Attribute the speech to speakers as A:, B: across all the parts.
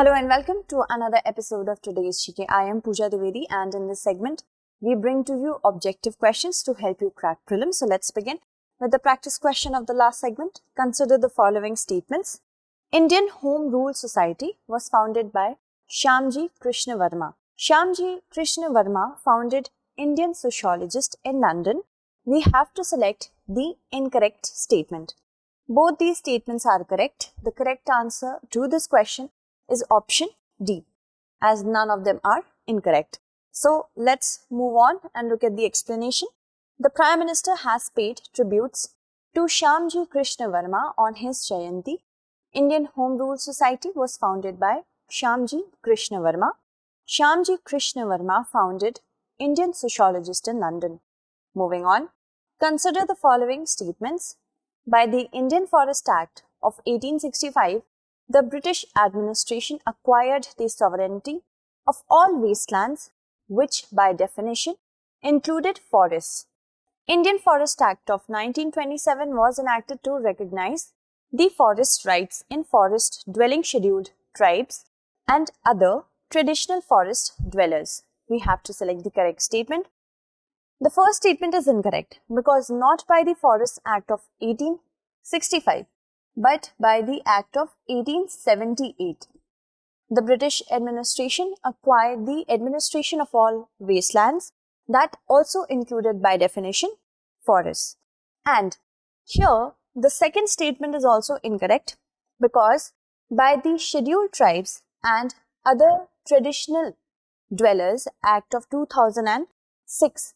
A: Hello and welcome to another episode of today's GK. I am Pooja Dwivedi, and in this segment, we bring to you objective questions to help you crack prelims. So let's begin with the practice question of the last segment. Consider the following statements. Indian Home Rule Society was founded by Shyamji Krishna Varma. Shyamji Krishna Varma founded Indian sociologist in London. We have to select the incorrect statement. Both these statements are correct. The correct answer to this question is option D, as none of them are incorrect. So let's move on and look at the explanation. The Prime Minister has paid tributes to Shyamji Krishna Varma on his Jayanti. Indian Home Rule Society was founded by Shyamji Krishna Varma. Shyamji Krishna Varma founded Indian sociologist in London. Moving on, consider the following statements. By the Indian Forest Act of 1865, the British administration acquired the sovereignty of all wastelands, which by definition included forests. Indian Forest Act of 1927 was enacted to recognize the forest rights in forest-dwelling scheduled tribes and other traditional forest dwellers. We have to select the correct statement. The first statement is incorrect because not by the Forest Act of 1865, but by the Act of 1878. The British administration acquired the administration of all wastelands that also included by definition forests. And here the second statement is also incorrect because by the Scheduled Tribes and Other Traditional Dwellers Act of 2006,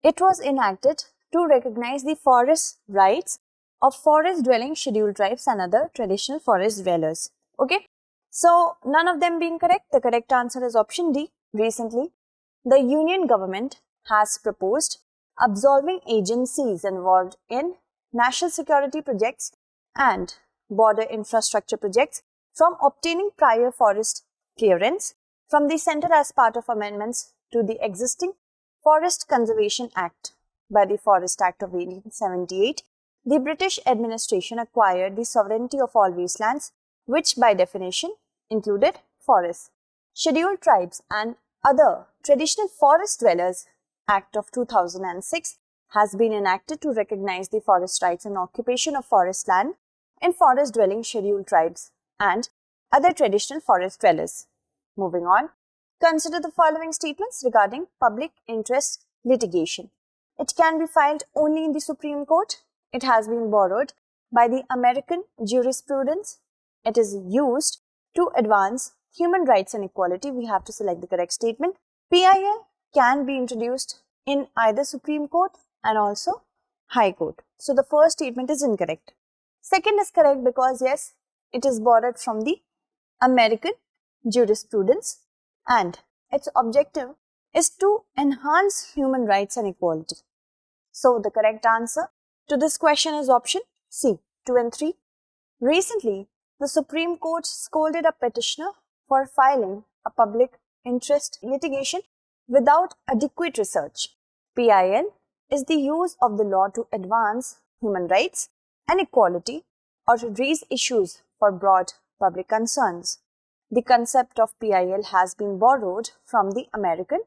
A: it was enacted to recognize the forest rights of forest-dwelling scheduled tribes and other traditional forest dwellers. Okay, so none of them being correct. The correct answer is option D. Recently, the Union government has proposed absolving agencies involved in national security projects and border infrastructure projects from obtaining prior forest clearance from the centre as part of amendments to the existing Forest Conservation Act. By the Forest Act of 1878, the British administration acquired the sovereignty of all wastelands, which by definition included forests. Scheduled Tribes and Other Traditional Forest Dwellers Act of 2006 has been enacted to recognize the forest rights and occupation of forest land in forest-dwelling scheduled tribes and other traditional forest dwellers. Moving on, consider the following statements regarding public interest litigation. It can be filed only in the Supreme Court. It has been borrowed by the American jurisprudence. It is used to advance human rights and equality. We have to select the correct statement. PIL can be introduced in either Supreme Court and also High Court. So the first statement is incorrect. Second is correct because yes, it is borrowed from the American jurisprudence and its objective is to enhance human rights and equality. So the correct answer to this question is option C, 2 and 3. Recently, the Supreme Court scolded a petitioner for filing a public interest litigation without adequate research. PIL is the use of the law to advance human rights and equality or raise issues for broad public concerns. The concept of PIL has been borrowed from the American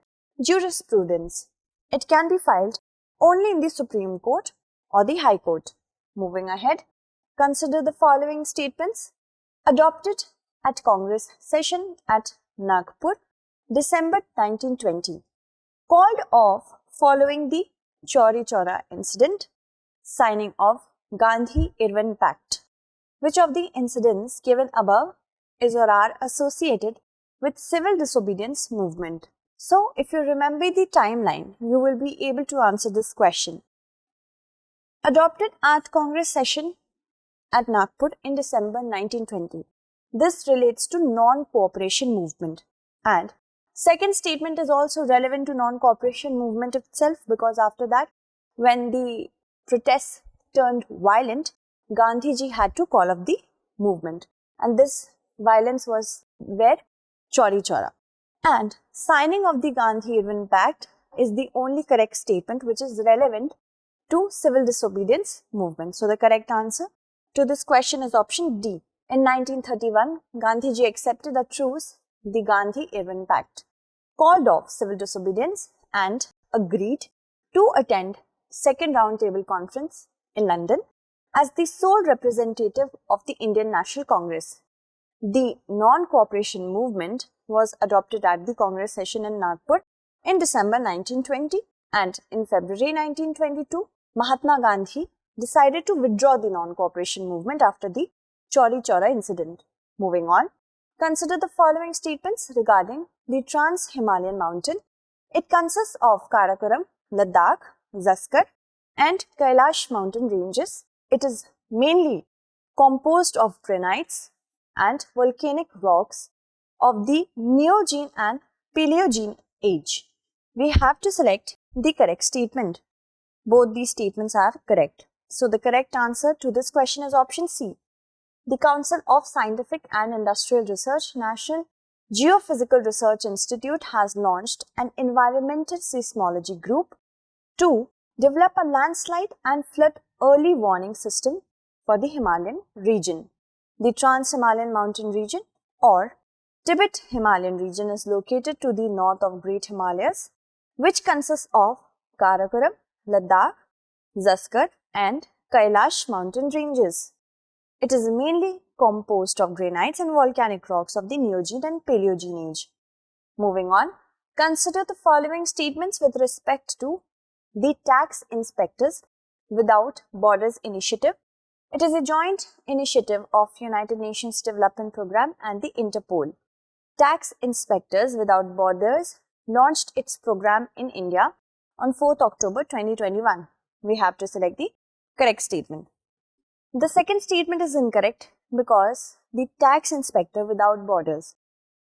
A: jurisprudence. It can be filed only in the Supreme Court or the High Court. Moving ahead, consider the following statements. Adopted at Congress session at Nagpur, December 1920. Called off following the Chauri Chaura incident. Signing of Gandhi-Irwin Pact. Which of the incidents given above is or are associated with civil disobedience movement? So, if you remember the timeline, you will be able to answer this question. Adopted at Congress session at Nagpur in December 1920. This relates to non-cooperation movement. And second statement is also relevant to non-cooperation movement itself because after that, when the protests turned violent, Gandhiji had to call off the movement. And this violence was where? Chauri Chaura. And signing of the Gandhi-Irwin Pact is the only correct statement which is relevant to civil disobedience movement. So the correct answer to this question is option D. In 1931, Gandhiji accepted a truce, the Gandhi-Irwin Pact, called off civil disobedience and agreed to attend Second Roundtable Conference in London as the sole representative of the Indian National Congress. The non-cooperation movement was adopted at the Congress session in Nagpur in December 1920, and in February 1922, Mahatma Gandhi decided to withdraw the non-cooperation movement after the Chauri Chaura incident. Moving on, consider the following statements regarding the Trans-Himalayan Mountain. It consists of Karakoram, Ladakh, Zaskar and Kailash mountain ranges. It is mainly composed of granites and volcanic rocks of the Neogene and Paleogene age. We have to select the correct statement. Both these statements are correct. So the correct answer to this question is option C. The Council of Scientific and Industrial Research, National Geophysical Research Institute has launched an environmental seismology group to develop a landslide and flood early warning system for the Himalayan region. The Trans-Himalayan Mountain region or Tibet-Himalayan region is located to the north of Great Himalayas, which consists of Karakoram, Ladakh, Zaskar and Kailash mountain ranges. It is mainly composed of granites and volcanic rocks of the Neogene and Paleogene age. Moving on, consider the following statements with respect to the Tax Inspectors Without Borders Initiative. It is a joint initiative of United Nations Development Programme and the Interpol. Tax Inspectors Without Borders launched its program in India on 4th October 2021. We have to select the correct statement. The second statement is incorrect because the Tax Inspector Without Borders.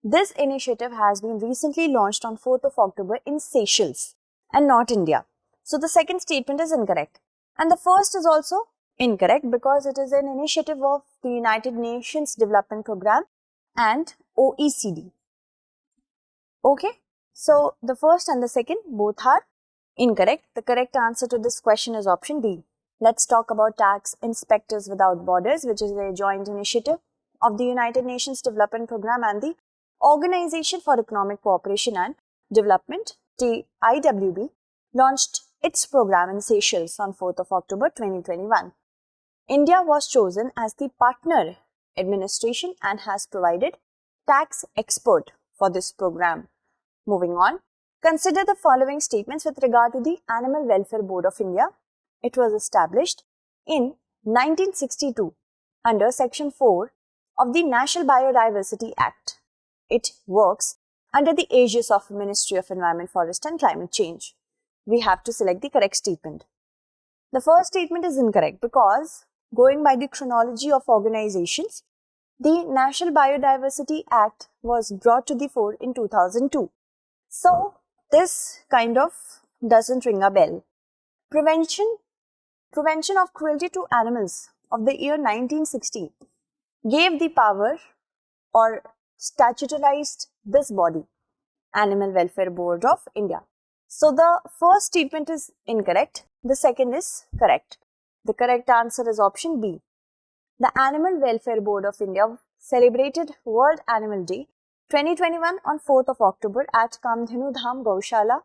A: This initiative has been recently launched on 4th of October in Seychelles and not India. So the second statement is incorrect. And the first is also incorrect because it is an initiative of the United Nations Development Programme and OECD. Okay, so the first and the second both are incorrect. The correct answer to this question is option D. Let's talk about Tax Inspectors Without Borders, which is a joint initiative of the United Nations Development Programme and the Organization for Economic Cooperation and Development, TIWB, launched its program in Seychelles on 4th of October 2021. India was chosen as the partner administration and has provided tax expert for this program. Moving on, consider the following statements with regard to the Animal Welfare Board of India. It was established in 1962 under Section 4 of the National Biodiversity Act. It works under the aegis of Ministry of Environment, Forest and Climate Change. We have to select the correct statement. The first statement is incorrect because going by the chronology of organizations, the National Biodiversity Act was brought to the fore in 2002. So, this kind of doesn't ring a bell. Prevention of Cruelty to Animals of the year 1960 gave the power or statutorized this body, Animal Welfare Board of India. So, the first statement is incorrect. The second is correct. The correct answer is option B. The Animal Welfare Board of India celebrated World Animal Day 2021 on 4th of October at Kamdhenu Dham Gaushala,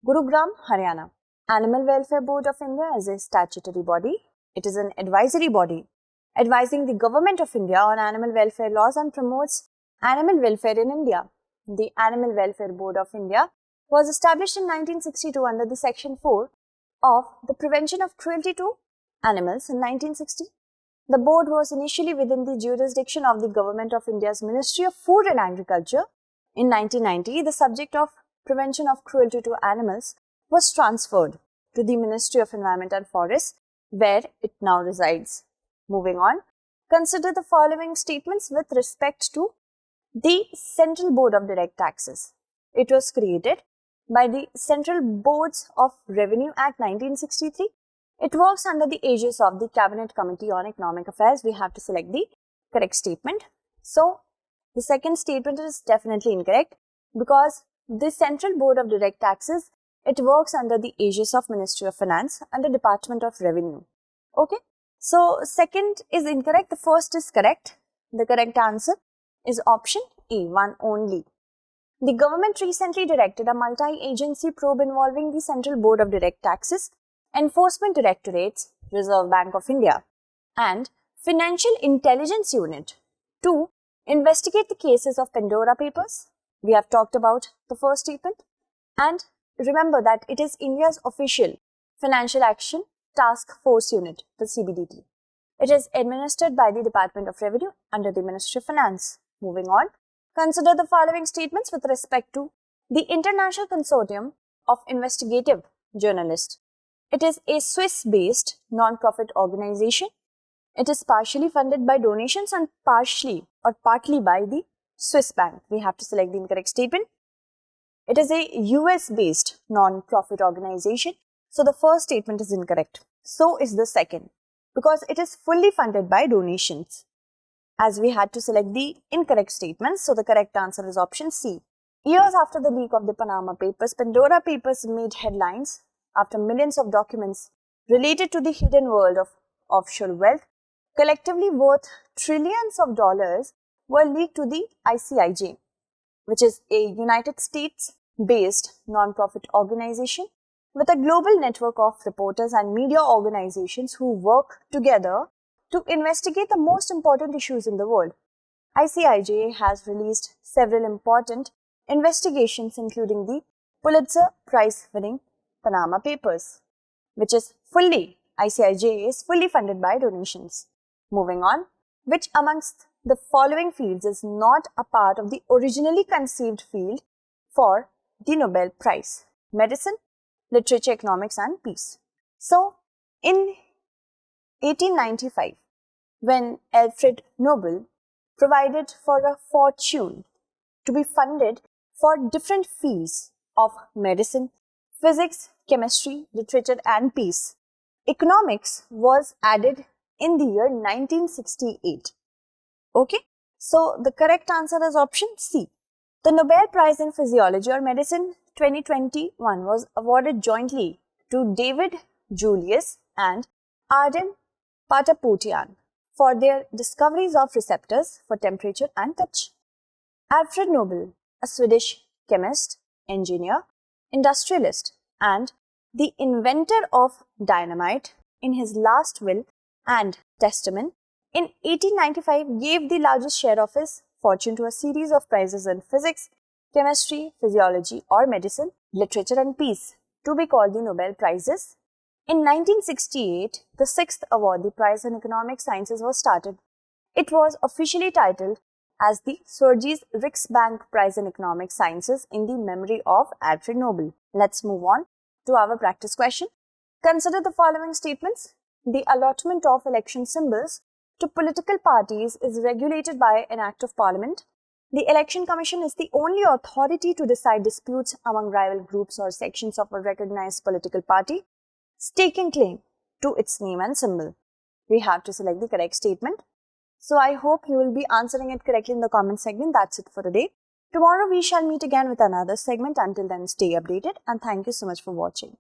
A: Gurugram, Haryana. Animal Welfare Board of India is a statutory body. It is an advisory body advising the Government of India on animal welfare laws and promotes animal welfare in India. The Animal Welfare Board of India was established in 1962 under the Section 4 of the Prevention of Cruelty to Animals in 1960. The board was initially within the jurisdiction of the Government of India's Ministry of Food and Agriculture. In 1990, the subject of prevention of cruelty to animals was transferred to the Ministry of Environment and Forests, where it now resides. Moving on, consider the following statements with respect to the Central Board of Direct Taxes. It was created by the Central Boards of Revenue Act 1963. It works under the aegis of the Cabinet Committee on Economic Affairs. We have to select the correct statement. So, the second statement is definitely incorrect because the Central Board of Direct Taxes, it works under the aegis of Ministry of Finance and the Department of Revenue. Okay. So, second is incorrect. The first is correct. The correct answer is option A, one only. The government recently directed a multi-agency probe involving the Central Board of Direct Taxes, Enforcement Directorates, Reserve Bank of India, and Financial Intelligence Unit to investigate the cases of Pandora Papers. We have talked about the first statement, and remember that it is India's official Financial Action Task Force Unit, the CBDT. It is administered by the Department of Revenue under the Ministry of Finance. Moving on, consider the following statements with respect to the International Consortium of Investigative Journalists. It is a Swiss-based non-profit organization. It is partially funded by donations and partly by the Swiss bank. We have to select the incorrect statement. It is a US-based non-profit organization. So the first statement is incorrect. So is the second, because it is fully funded by donations. As we had to select the incorrect statements, so the correct answer is option C. Years after the leak of the Panama Papers, Pandora Papers made headlines after millions of documents related to the hidden world of offshore wealth, collectively worth trillions of dollars, were leaked to the ICIJ, which is a United States-based non-profit organization with a global network of reporters and media organizations who work together to investigate the most important issues in the world. ICIJ has released several important investigations, including the Pulitzer Prize-winning Panama Papers, which is ICIJ is fully funded by donations. Moving on, which amongst the following fields is not a part of the originally conceived field for the Nobel Prize? Medicine, literature, economics, and peace. So, in 1895, when Alfred Nobel provided for a fortune to be funded for different fields of medicine, physics, chemistry, literature, and peace, economics was added in the year 1968. Okay, so the correct answer is option C. The Nobel Prize in Physiology or Medicine 2021 was awarded jointly to David Julius and Arden Patapoutian for their discoveries of receptors for temperature and touch. Alfred Nobel, a Swedish chemist, engineer, industrialist, and the inventor of dynamite, in his last will and testament in 1895 gave the largest share of his fortune to a series of prizes in physics, chemistry, physiology or medicine, literature and peace, to be called the Nobel Prizes. In 1968, the sixth award, the Prize in Economic Sciences, was started. It was officially titled as the Sergei Riksbank Prize in Economic Sciences in the memory of Alfred Nobel. Let's move on to our practice question. Consider the following statements. The allotment of election symbols to political parties is regulated by an Act of Parliament. The Election Commission is the only authority to decide disputes among rival groups or sections of a recognized political party, staking claim to its name and symbol. We have to select the correct statement. So I hope you will be answering it correctly in the comment segment. That's it for today. Tomorrow we shall meet again with another segment. Until then, stay updated and thank you so much for watching.